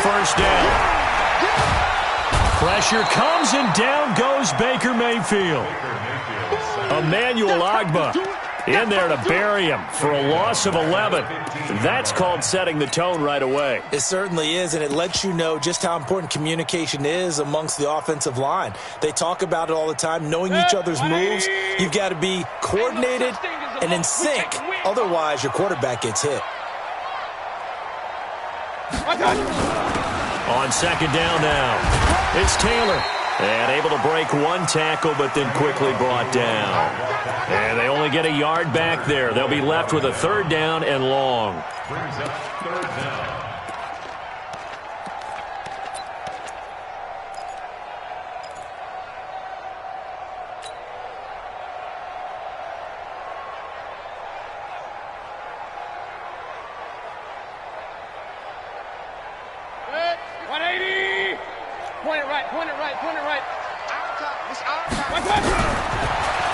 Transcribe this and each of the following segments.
first down. Pressure comes, and down goes Baker Mayfield. Emmanuel Ogbah in there to bury him for a loss of 11. That's called setting the tone right away. It certainly is, and it lets you know just how important communication is amongst the offensive line. They talk about it all the time, knowing each other's moves. You've got to be coordinated and in sync. Otherwise, your quarterback gets hit. On second down now, it's Taylor. And able to break one tackle, but then quickly brought down. And they only get a yard back there. They'll be left with a third down and long. Brings up third down.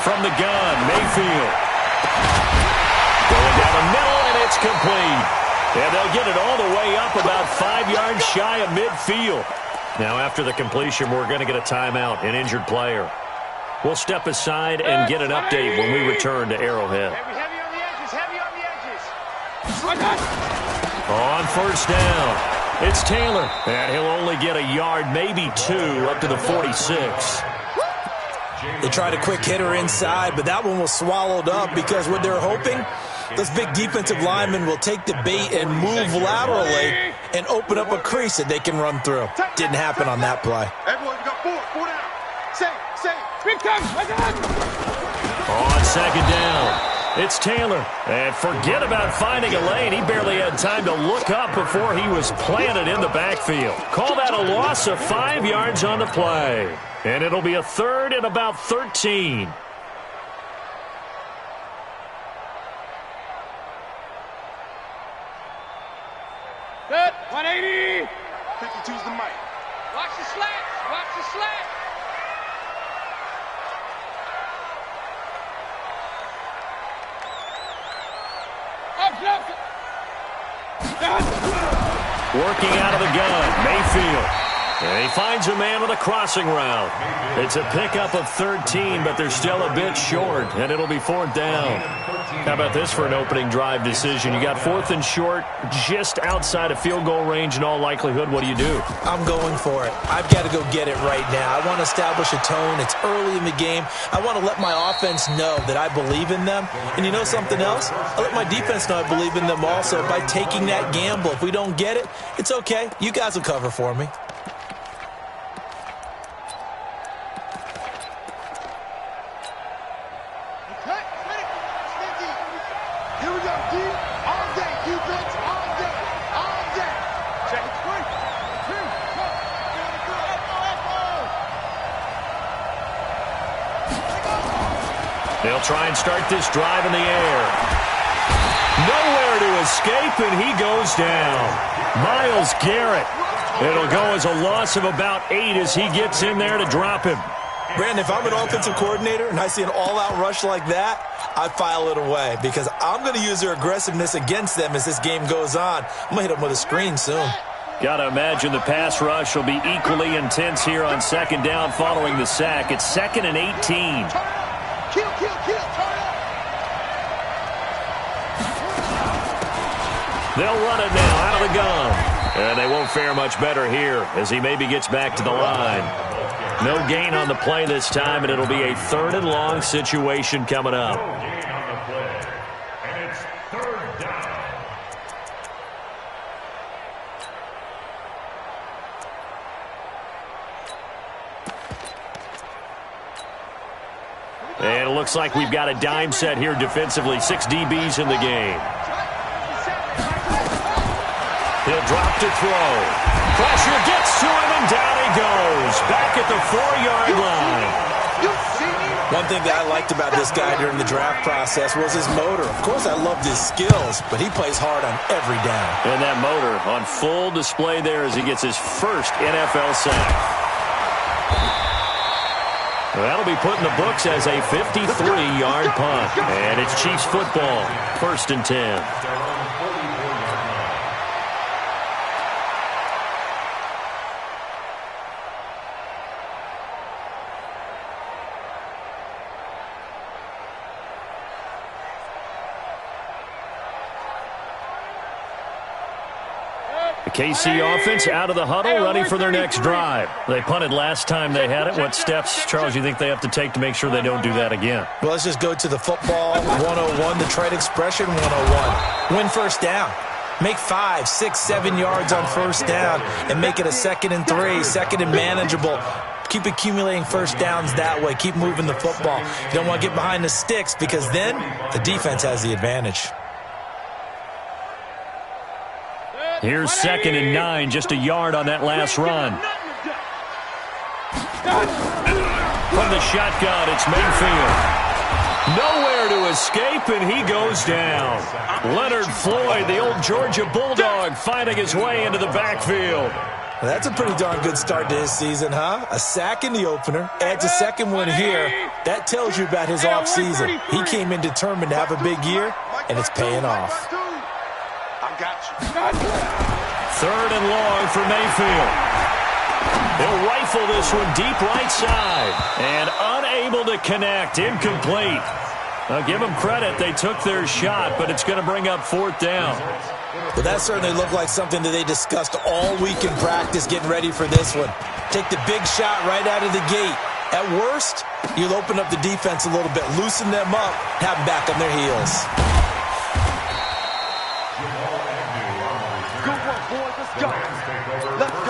From the gun, Mayfield. Going down the middle, and it's complete. And they'll get it all the way up about 5 yards shy of midfield. Now, after the completion, we're going to get a timeout, an injured player. We'll step aside and get an update when we return to Arrowhead. Heavy on the edges, heavy on the edges. On first down, it's Taylor. And he'll only get a yard, maybe 2, up to the 46. They tried a quick hitter inside, but that one was swallowed up because what they're hoping, those big defensive linemen will take the bait and move laterally and open up a crease that they can run through. Didn't happen on that play. Everyone, you got four down. Say, big time. On second down, it's Taylor. And forget about finding a lane. He barely had time to look up before he was planted in the backfield. Call that a loss of 5 yards on the play. And it'll be a third and about 13. Good. 180. 52's the mic. Watch the slats. Watch the slats. Working out of the gun, Mayfield. And he finds a man with a crossing route. It's a pickup of 13, but they're still a bit short, and it'll be fourth down. How about this for an opening drive decision? You got fourth and short, just outside of field goal range in all likelihood. What do you do? I'm going for it. I've got to go get it right now. I want to establish a tone. It's early in the game. I want to let my offense know that I believe in them. And you know something else? I let my defense know I believe in them also by taking that gamble. If we don't get it, it's okay. You guys will cover for me. They'll try and start this drive in the air. Nowhere to escape, and he goes down. Myles Garrett. It'll go as a loss of about 8 as he gets in there to drop him. Brandon, if I'm an offensive coordinator and I see an all-out rush like that, I file it away because I'm going to use their aggressiveness against them as this game goes on. I'm going to hit them with a screen soon. Got to imagine the pass rush will be equally intense here on second down following the sack. It's 2nd and 18. Kill. They'll run it now out of the gun. And they won't fare much better here as he maybe gets back to the line. No gain on the play this time, and it'll be a 3rd and long situation coming up. And it's third down. And it looks like we've got a dime set here defensively. 6 DBs in the game. He'll drop to throw. Pressure gets to him, and down he goes. Back at the 4-yard line. One thing that I liked about this guy during the draft process was his motor. Of course, I loved his skills, but he plays hard on every down. And that motor on full display there as he gets his first NFL sack. That'll be put in the books as a 53-yard punt. And it's Chiefs football, 1st and 10. KC offense out of the huddle, ready for their next drive. They punted last time they had it. What steps, Charles, you think they have to take to make sure they don't do that again? Well, let's just go to the football 101, the trade expression 101. Win first down. Make 5, 6, 7 yards on first down and make it a 2nd and 3, 2nd and manageable. Keep accumulating first downs that way. Keep moving the football. You don't want to get behind the sticks because then the defense has the advantage. Here's 2nd and 9, just a yard on that last run. From the shotgun, it's Mayfield. Nowhere to escape, and he goes down. Leonard Floyd, the old Georgia Bulldog, fighting his way into the backfield. Well, that's a pretty darn good start to his season, huh? A sack in the opener, adds a second one here. That tells you about his offseason. He came in determined to have a big year, and it's paying off. I got you. 3rd and long for Mayfield. He'll rifle this one deep right side. And unable to connect. Incomplete. I'll give them credit. They took their shot, but it's going to bring up 4th down. But that certainly looked like something that they discussed all week in practice getting ready for this one. Take the big shot right out of the gate. At worst, you'll open up the defense a little bit, loosen them up, have them back on their heels. Good work, boys. Let's go. Let's go.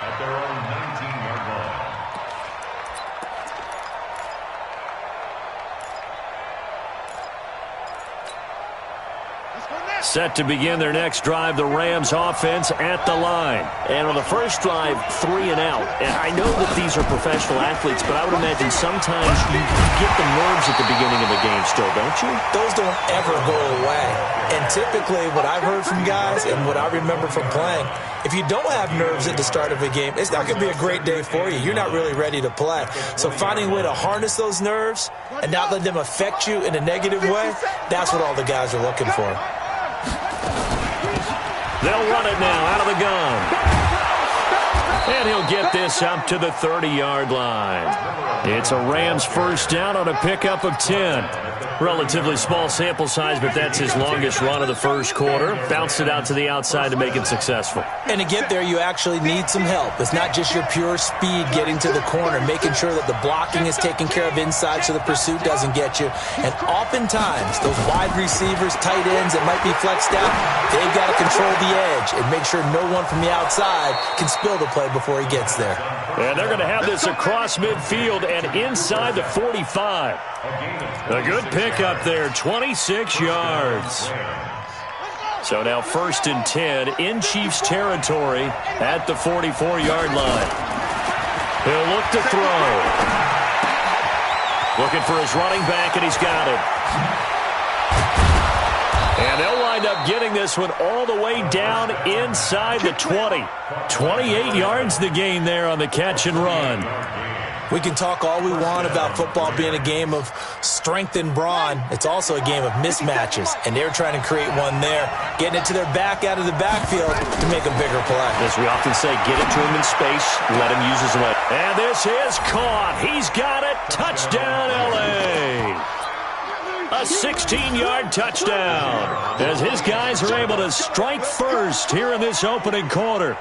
At their own 19-yard line. Set to begin their next drive, the Rams offense at the line. And on the first drive, 3 and out. And I know that these are professional athletes, but I would imagine sometimes you get the nerves at the beginning of a game still, don't you? Those don't ever go away. And typically what I've heard from guys and what I remember from playing, if you don't have nerves at the start of a game, it's not going to be a great day for you. You're not really ready to play. So finding a way to harness those nerves and not let them affect you in a negative way, that's what all the guys are looking for. They'll run it now out of the gun. And he'll get this up to the 30-yard line. It's a Rams first down on a pickup of 10. Relatively small sample size, but that's his longest run of the first quarter. Bounced it out to the outside to make it successful. And to get there, you actually need some help. It's not just your pure speed getting to the corner, making sure that the blocking is taken care of inside so the pursuit doesn't get you. And oftentimes, those wide receivers, tight ends that might be flexed out, they've got to control the edge and make sure no one from the outside can spill the play before he gets there. And they're going to have this across midfield and inside the 45. A good pickup there, 26 yards. So now 1st and 10 in Chiefs territory at the 44-yard line. He'll look to throw. Looking for his running back, and he's got it. And they'll wind up getting this one all the way down inside the 20. 28 yards the gain there on the catch and run. We can talk all we want about football being a game of strength and brawn. It's also a game of mismatches, and they're trying to create one there, getting it to their back out of the backfield to make a bigger play. As we often say, get it to him in space, let him use his leg. And this is caught. He's got it. Touchdown, L.A. A 16-yard touchdown as his guys are able to strike first here in this opening quarter.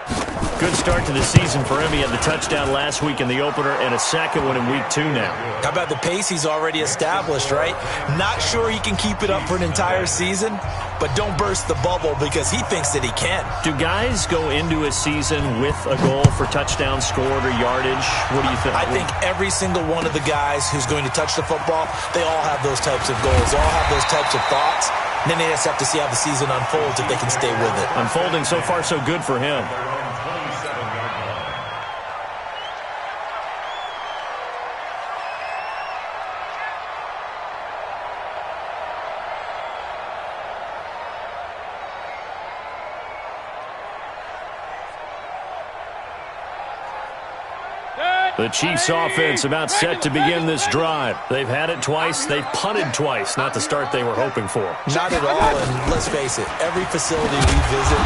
Good start to the season for him. He had the touchdown last week in the opener and a second one in week 2 now. How about the pace he's already established, right? Not sure he can keep it up for an entire season, but don't burst the bubble because he thinks that he can. Do guys go into a season with a goal for touchdowns scored or yardage? What do you think? I think every single one of the guys who's going to touch the football, they all have those types of goals. They all have those types of thoughts. And then they just have to see how the season unfolds if they can stay with it. Unfolding so far so good for him. The Chiefs offense about set to begin this drive. They've had it twice. They've punted twice. Not the start they were hoping for. Not at all, and let's face it, every facility we visit,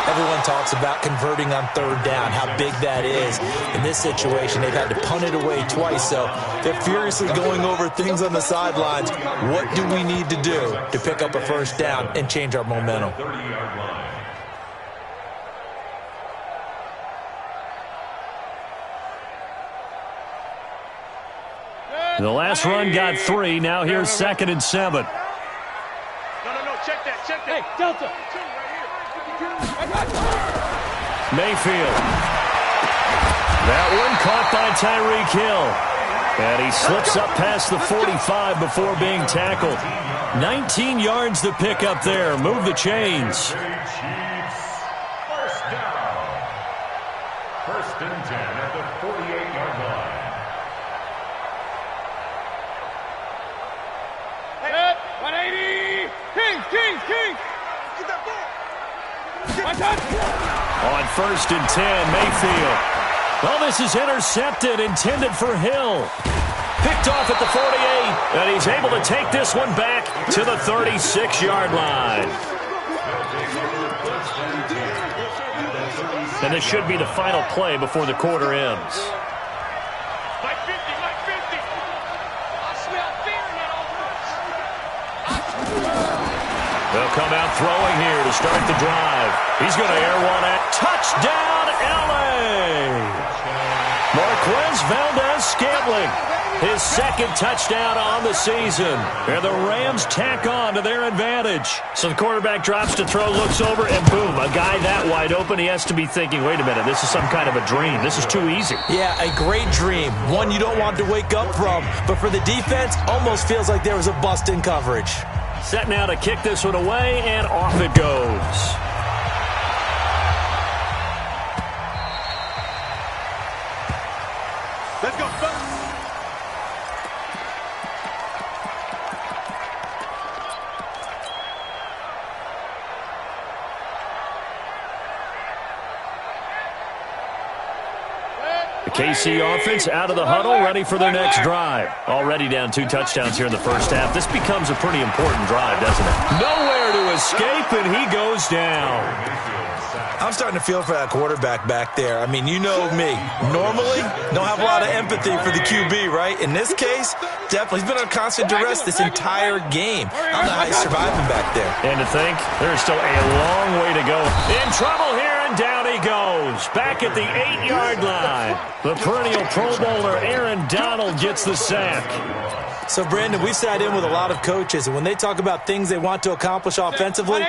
everyone talks about converting on 3rd down, how big that is. In this situation, they've had to punt it away twice, so they're furiously going over things on the sidelines. What do we need to do to pick up a 1st down and change our momentum? The last run got 3. Now here's 2nd and 7. No, check that. Hey, Delta. Mayfield. That one caught by Tyreek Hill. And he slips up past the 45 before being tackled. 19 yards to pick up there. Move the chains. First down. 1st and 10 at the 48-yard line. Hey, 180. Kings. Get that ball. On 1st and 10, Mayfield. Well, this is intercepted, intended for Hill. Picked off at the 48, and he's able to take this one back to the 36-yard line. And this should be the final play before the quarter ends. Mike 50. I smell fear in that offense. They'll come out throwing here to start the drive. He's going to air one at touchdown, L.A. Marquez Valdez-Scantling, his 2nd touchdown on the season. And the Rams tack on to their advantage. So the quarterback drops to throw, looks over, and boom, a guy that wide open, he has to be thinking, wait a minute, this is some kind of a dream. This is too easy. Yeah, a great dream. One you don't want to wake up from. But for the defense, almost feels like there was a bust in coverage. Set now to kick this one away, and off it goes. Let's go, The KC offense out of the huddle, ready for their next drive. Already down 2 touchdowns here in the first half. This becomes a pretty important drive, doesn't it? Nowhere to escape, and he goes down. I'm starting to feel for that quarterback back there. I mean, you know me. Normally, don't have a lot of empathy for the QB, right? In this case, definitely. He's been under constant duress this entire game. I don't know how he's surviving back there. And to think, there's still a long way to go. In trouble here, and down he goes. Back at the 8-yard line. The perennial Pro Bowler Aaron Donald gets the sack. So, Brandon, we've sat in with a lot of coaches, and when they talk about things they want to accomplish offensively,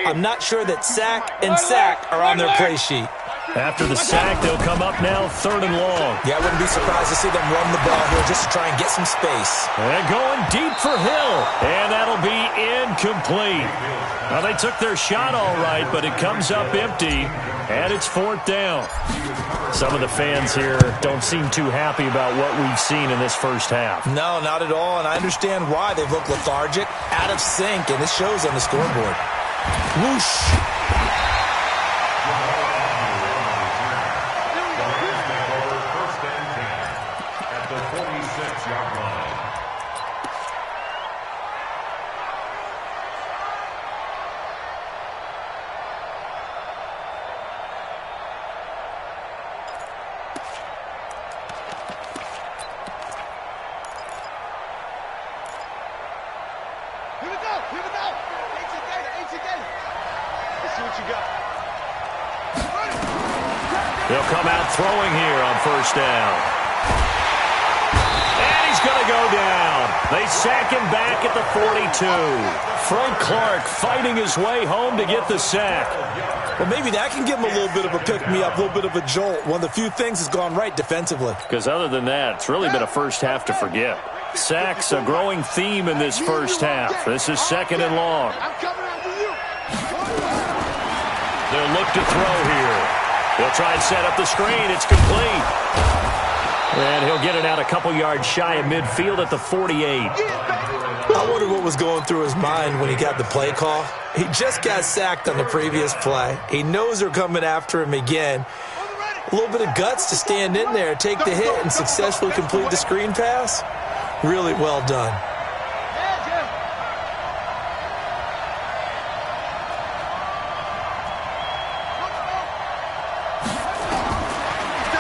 I'm not sure that sack and sack are on their play sheet. After the sack, they'll come up now 3rd and long. Yeah, I wouldn't be surprised to see them run the ball here just to try and get some space. And going deep for Hill, and that'll be incomplete. Now, they took their shot all right, but it comes up empty, and it's 4th down. Some of the fans here don't seem too happy about what we've seen in this first half. No, not at all, and I understand why. They've looked lethargic, out of sync, and it shows on the scoreboard. Whoosh. At the 46-yard line. Here we go. Ain't together. Let's see what you got. They'll come out throwing here on 1st down. And he's going to go down. They sack him back at the 42. Frank Clark fighting his way home to get the sack. Well, maybe that can give him a little bit of a pick-me-up, a little bit of a jolt. One of the few things that's gone right defensively. Because other than that, it's really been a first half to forget. Sacks a growing theme in this first half. This is 2nd and long. I'm coming after you. They'll look to throw here. They'll try and set up the screen. It's complete. And he'll get it out a couple yards shy of midfield at the 48. I wonder what was going through his mind when he got the play call. He just got sacked on the previous play. He knows they're coming after him again. A little bit of guts to stand in there, take the hit, and successfully complete the screen pass. Really well done.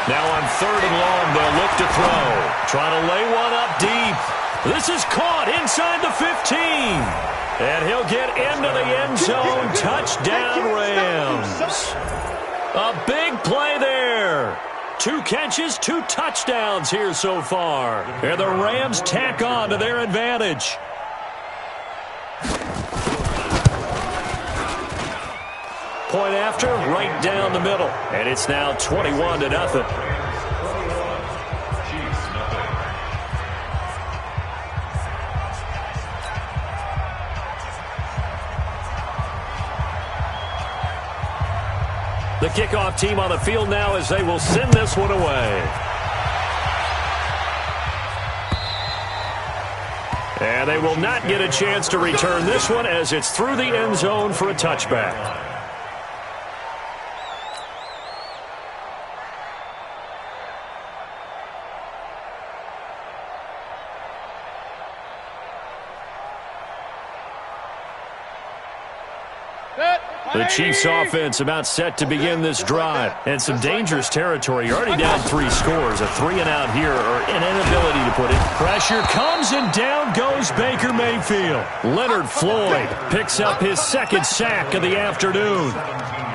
Now on 3rd and long, they'll look to throw. Trying to lay one up deep. This is caught inside the 15. And he'll get into the end zone. Touchdown, Rams. A big play there. 2 catches, 2 touchdowns here so far. And the Rams tack on to their advantage. Point after, right down the middle. And it's now 21-0. The kickoff team on the field now as they will send this one away. And they will not get a chance to return this one as it's through the end zone for a touchback. The Chiefs offense about set to begin this drive. And some dangerous territory. You're already down 3 scores. A 3-and-out here or an inability to put it. Pressure comes and down goes Baker Mayfield. Leonard Floyd picks up his 2nd sack of the afternoon.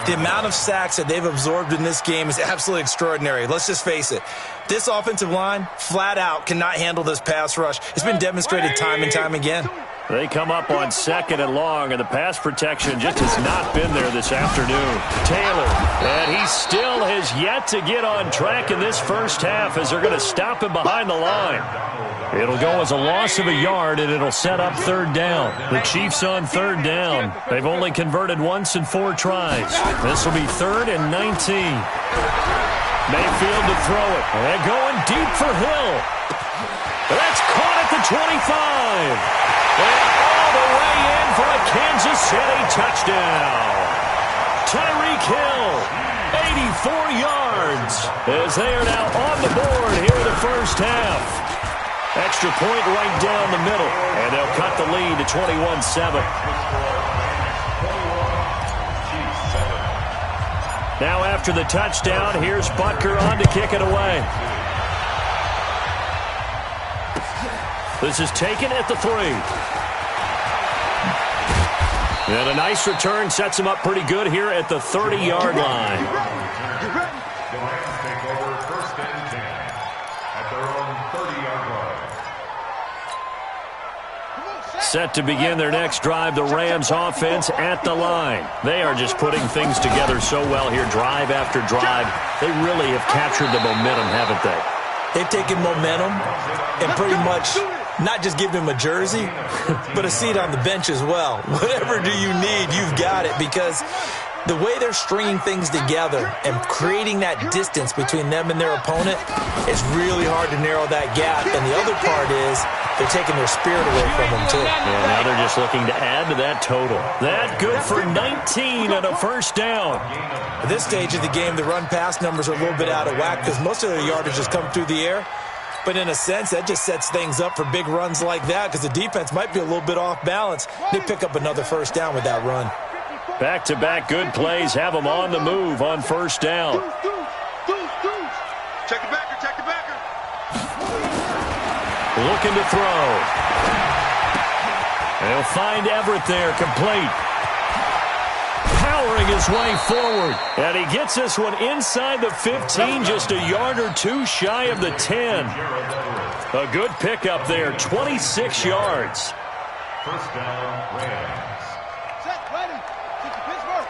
The amount of sacks that they've absorbed in this game is absolutely extraordinary. Let's just face it. This offensive line, flat out, cannot handle this pass rush. It's been demonstrated time and time again. They come up on 2nd and long, and the pass protection just has not been there this afternoon. Taylor, and he still has yet to get on track in this first half as they're going to stop him behind the line. It'll go as a loss of a yard, and it'll set up 3rd down. The Chiefs on 3rd down. They've only converted once in 4 tries. This will be 3rd and 19. Mayfield to throw it. And going deep for Hill. That's caught at the 25. And all the way in for a Kansas City touchdown. Tyreek Hill, 84 yards, as they are now on the board here in the first half. Extra point right down the middle, and they'll cut the lead to 21-7. Now after the touchdown, here's Butker on to kick it away. This is taken at the 3. And a nice return sets him up pretty good here at the 30-yard line. The Rams take over 1st and 10 at their own 30-yard line. Set to begin their next drive, the Rams offense at the line. They are just putting things together so well here, drive after drive. They really have captured the momentum, haven't they? They've taken momentum and pretty much not just give him a jersey, but a seat on the bench as well. Whatever do you need, you've got it, because the way they're stringing things together and creating that distance between them and their opponent, it's really hard to narrow that gap. And the other part is they're taking their spirit away from them, too. And now they're just looking to add to that total. That good for 19 and a 1st down. At this stage of the game, the run-pass numbers are a little bit out of whack because most of their yardage has come through the air. But in a sense, that just sets things up for big runs like that because the defense might be a little bit off balance. They pick up another 1st down with that run. Back-to-back good plays have them on the move on 1st down. Check the backer, check the backer. Looking to throw. They'll find Everett there, complete. Powering his way forward. And he gets this one inside the 15, just a yard or 2 shy of the 10. A good pickup there, 26 yards. 1st down, Rams. Set, ready. 50 Pittsburgh.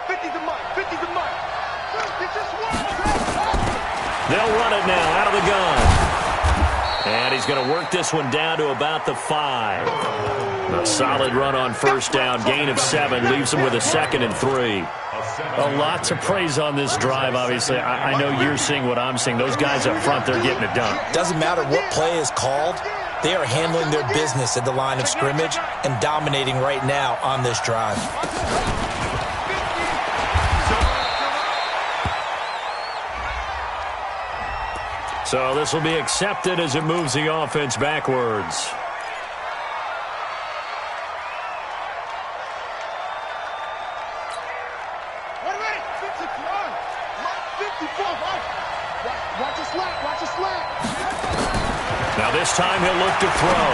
50 to Mike, 50 to Mike. It's just one. They'll run it now out of the gun. And he's going to work this one down to about the 5. A solid run on 1st down, gain of 7, leaves him with a 2nd and 3. A lot to praise on this drive, obviously. I know you're seeing what I'm seeing. Those guys up front, they're getting it done. Doesn't matter what play is called. They are handling their business at the line of scrimmage and dominating right now on this drive. So this will be accepted as it moves the offense backwards. Now this time he'll look to throw.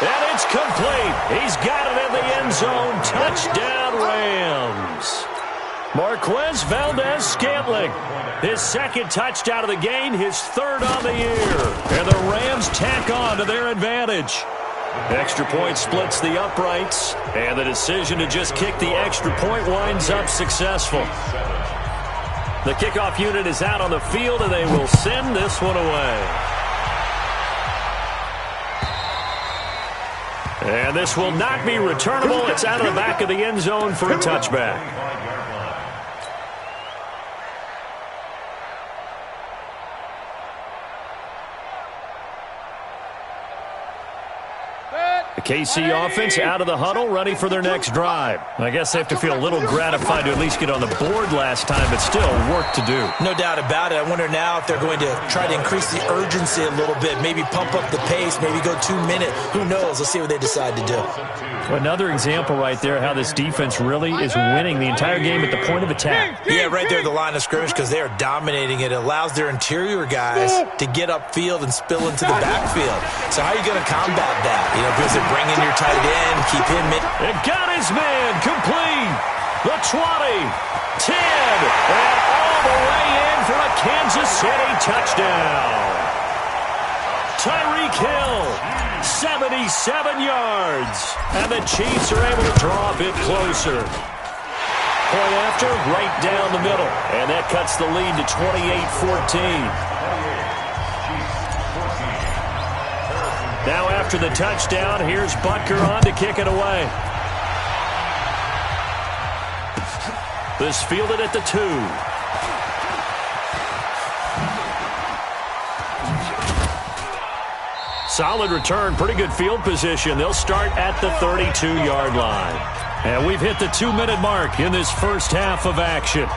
And it's complete. He's got it in the end zone. Touchdown, Rams. Marquez Valdez-Scantling, his second touchdown of the game, his third on the year. And the Rams tack on to their advantage. Extra point splits the uprights, and the decision to just kick the extra point winds up successful. The kickoff unit is out on the field, and they will send this one away. And this will not be returnable. It's out of the back of the end zone for a touchback. KC offense out of the huddle, ready for their next drive. I guess they have to feel a little gratified to at least get on the board last time, but still work to do. No doubt about it. I wonder now if they're going to try to increase the urgency a little bit, maybe pump up the pace, maybe go 2 minutes. Who knows? Let's see what they decide to do. Another example right there how this defense really is winning the entire game at the point of attack. Yeah, right there at the line of scrimmage because they are dominating it. It allows their interior guys to get upfield and spill into the backfield. So how are you going to combat that? You know, because they're bring in your tight end, keep him in. It got his man complete. The 20, 10, and all the way in for a Kansas City touchdown. Tyreek Hill, 77 yards. And the Chiefs are able to draw a bit closer. Point after, right down the middle. And that cuts the lead to 28-14. Now after the touchdown, here's Butker on to kick it away. This fielded at the 2. Solid return, pretty good field position. They'll start at the 32-yard line. And we've hit the 2-minute mark in this first half of action.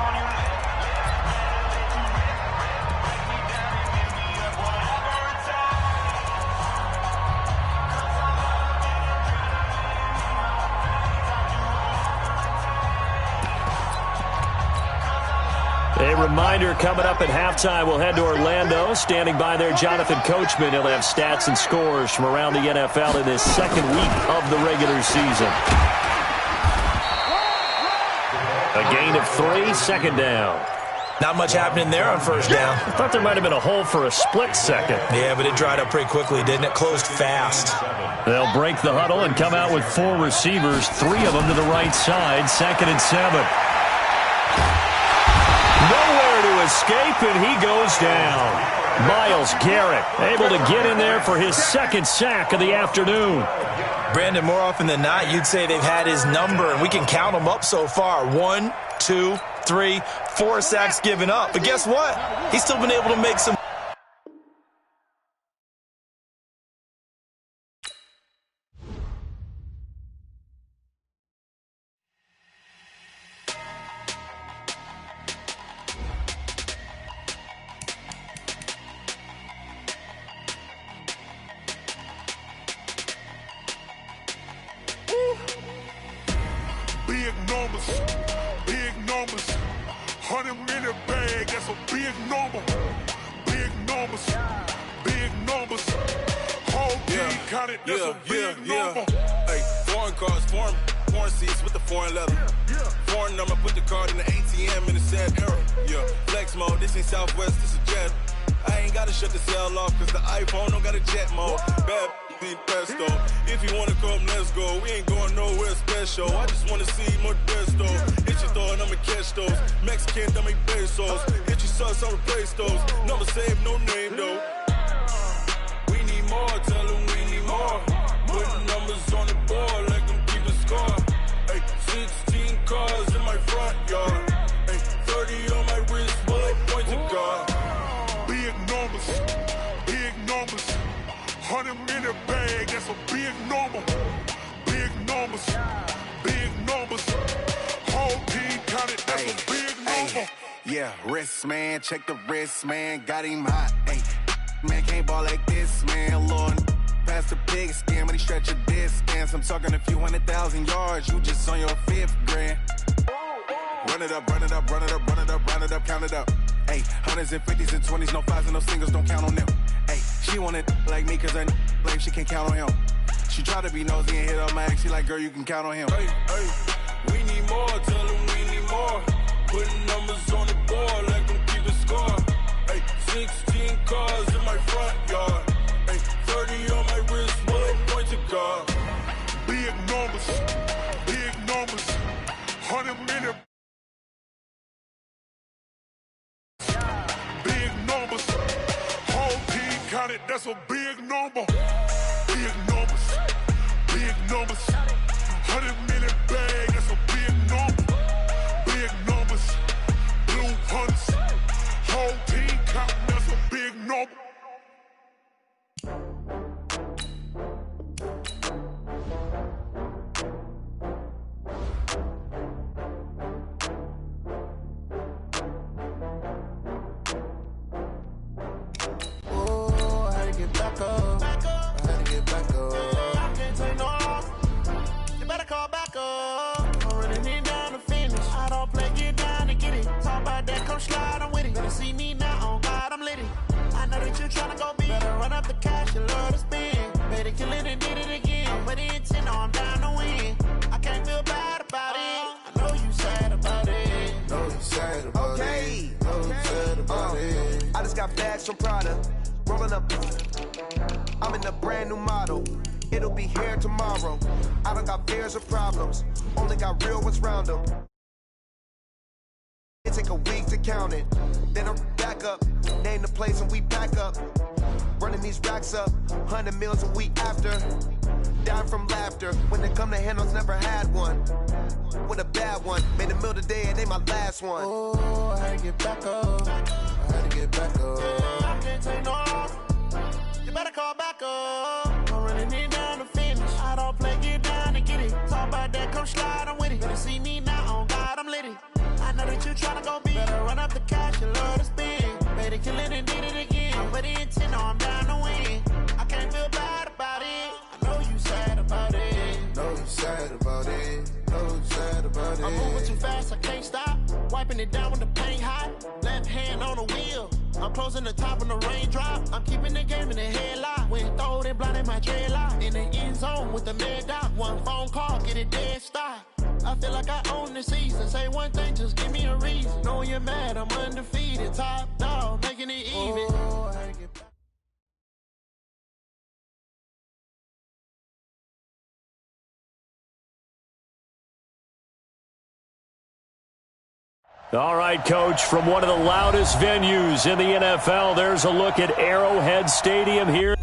A reminder coming up at halftime, we'll head to Orlando. Standing by there, Jonathan Coachman. He'll have stats and scores from around the NFL in this second week of the regular season. A gain of 3, second down. Not much happening there on first down. I thought there might have been a hole for a split second. Yeah, but it dried up pretty quickly, didn't it? Closed fast. They'll break the huddle and come out with 4 receivers, 3 of them to the right side, 2nd and 7. Nowhere to escape, and he goes down. Myles Garrett able to get in there for his 2nd sack of the afternoon. Brandon, more often than not, you'd say they've had his number, and we can count them up so far. 1, 2, 3, 4 sacks given up. But guess what? He's still been able to make some. Big numbers, 100-minute bag, that's a big number. Big numbers, whole team counted, that's a big number. Hey, foreign cars, foreign seats with the foreign leather. Foreign number, put the card in the ATM in the sad era. Yeah, flex mode, this ain't Southwest, this is jet. I ain't gotta shut the cell off, cause the iPhone don't got a jet mode. Bad pesto. If you wanna come, let's go. We ain't going nowhere special. I just wanna see more desto. Hit your throw and I'ma catch those. Mexican, I make pesos. Hit your sauce, I'll replace those. Number save, no name though. We need more, tell them we need more. Putting numbers on the board, like them keep a score. Hey, 16 cars in my front yard. Hey, 30 on my wrist, bullet points of God. Big numbers, 100-minute bag, that's a big number. Big numbers, whole team counted, that's a big number. Yeah, wrist man, check the wrist man, got him hot. Ay, man can't ball like this, man. Lord, past the pig skin, when he stretch a distance. I'm talking a few 100,000 yards, you just on your 5th grand. Run it up, count it up. Ay, 100s and 50s and 20s, no 5s and no singles, don't count on them. Ay, she want it like me, cause her blame, she can't count on him. She try to be nosy and hit up my ex, she like, girl, you can count on him. Hey, we need more, tell them we need more. Putting numbers on the board like I'm keeping score. Ay, 16 cars in my front yard. Ay, 30 on my wrist, one point to guard. Big numbers, 100 minute. Big numbers, whole team counted, that's a big number. Big numbers, 100 minute bag, that's a big number. Big numbers, blue hunts, whole team counting, that's a big number. Slide, I'm with it. Better see me now, on God, I'm litty. I know that you tryna go big. Better run up the cash, you love to spend. Better kill it and did it again. I'm with the intent, no, I'm down to win. I can't feel bad about it. I know you sad about it. Know you sad about it. Know you sad about it. I just got bags from Prada. Rolling up. I'm in a brand new model. It'll be here tomorrow. I don't got fears or problems. Only got real ones round them. It take a week to count it. Then I'm back up. Name the place and we pack up. Running these racks up. 100 meals a week after. Down from laughter. When they come to handles, never had one. With a bad one. Made a meal today and they my last one. Oh, I had to get back up. I can't take no loss. You better call back up. I'm running it down to finish. I don't play, get down and get it. Talk about that, come slide, I'm with it. Better see me now, on God, I'm litty. I know that you tryna go big. Better run up the cash, you love to spend. Better kill it and did it again. I'm with the intent, no, I'm down to win. I can't feel bad about it. I know you sad about it. Know you sad about it. Know you sad about it. I'm moving too fast, I can't stop. Wiping it down with the paint hot. Left hand on the wheel. I'm closing the top when the raindrop. I'm keeping the game in the headlock. When throwed and blinded my dreadlock. In the end zone with the mad dot. One phone call, get it dead stop. I feel like I own the season. Say one thing, just give me a reason. Knowing you're mad, I'm undefeated. Top dog, making it even. Oh, I get back. All right, Coach, from one of the loudest venues in the NFL, there's a look at Arrowhead Stadium here.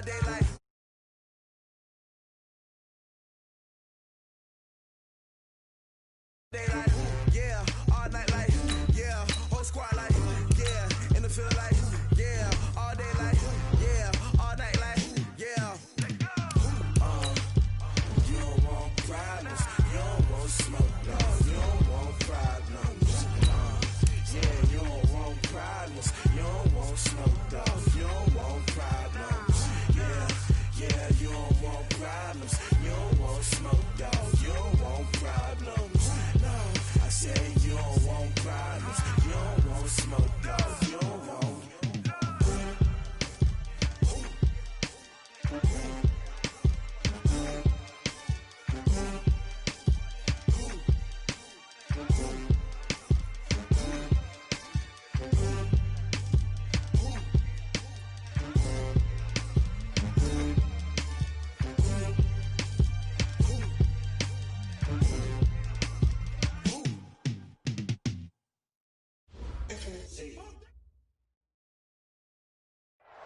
all day like. Daylight, yeah, all night like, yeah, whole squad like, yeah, in the field like, yeah, all day like, yeah, all night like, yeah. You don't want problems, you don't want smoke, dog, you don't want problems. Yeah, you don't want problems, you don't want smoke, dog, you don't want problems. Yeah, you don't want problems, you don't want smoke, dog, you don't want problems. I say you don't want problems, you don't want smoke, dog, you don't want.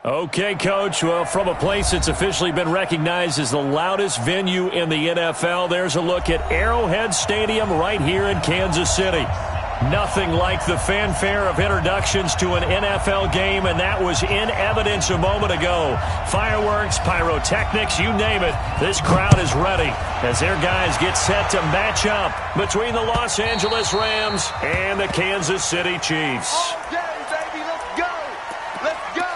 Okay, Coach. Well, from a place that's officially been recognized as the loudest venue in the NFL, there's a look at Arrowhead Stadium right here in Kansas City. Nothing like the fanfare of introductions to an NFL game, and that was in evidence a moment ago. Fireworks, pyrotechnics, you name it. This crowd is ready as their guys get set to match up between the Los Angeles Rams and the Kansas City Chiefs. All day, baby. Let's go. Let's go.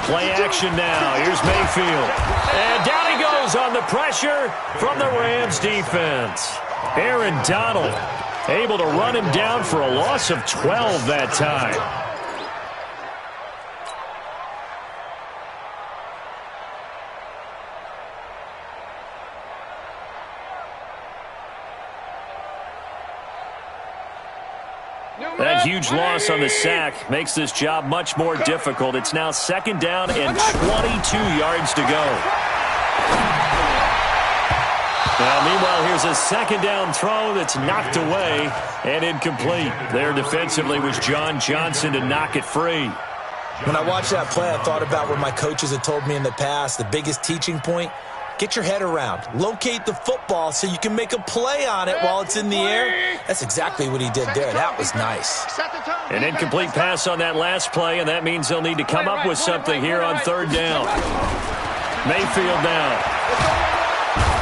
Play action now. Here's Mayfield. And down he goes on the pressure from the Rams defense. Aaron Donald able to run him down for a loss of 12 that time. That huge loss on the sack makes this job much more difficult. It's now 2nd down and 22 yards to go. Now, meanwhile, here's a 2nd down throw that's knocked away and incomplete. There defensively was John Johnson to knock it free. When I watched that play, I thought about what my coaches had told me in the past. The biggest teaching point, get your head around. Locate the football so you can make a play on it while it's in the air. That's exactly what he did there. That was nice. An incomplete pass on that last play, and that means they'll need to come up with something here on 3rd down. Mayfield now.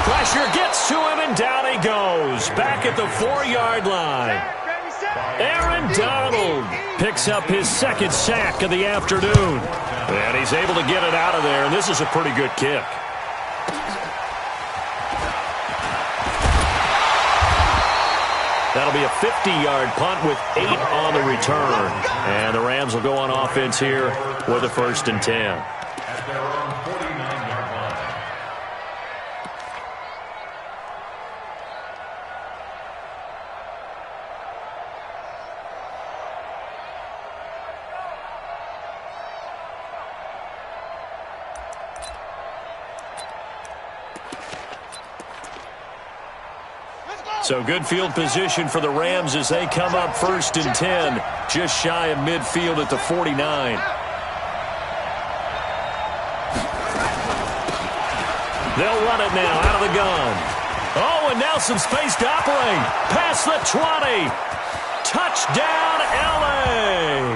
Pressure gets to him, and down he goes. Back at the 4-yard line. Aaron Donald picks up his 2nd sack of the afternoon. And he's able to get it out of there, and this is a pretty good kick. That'll be a 50-yard punt with 8 on the return. And the Rams will go on offense here with a 1st and 10. At their own 49-yard line. So good field position for the Rams as they come up 1st and 10, just shy of midfield at the 49. They'll run it now out of the gun. Oh, and now some space to operate. Past the 20. Touchdown, L.A.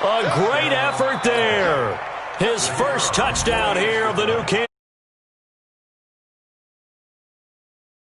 A great effort there. His first touchdown here of the new Kansas.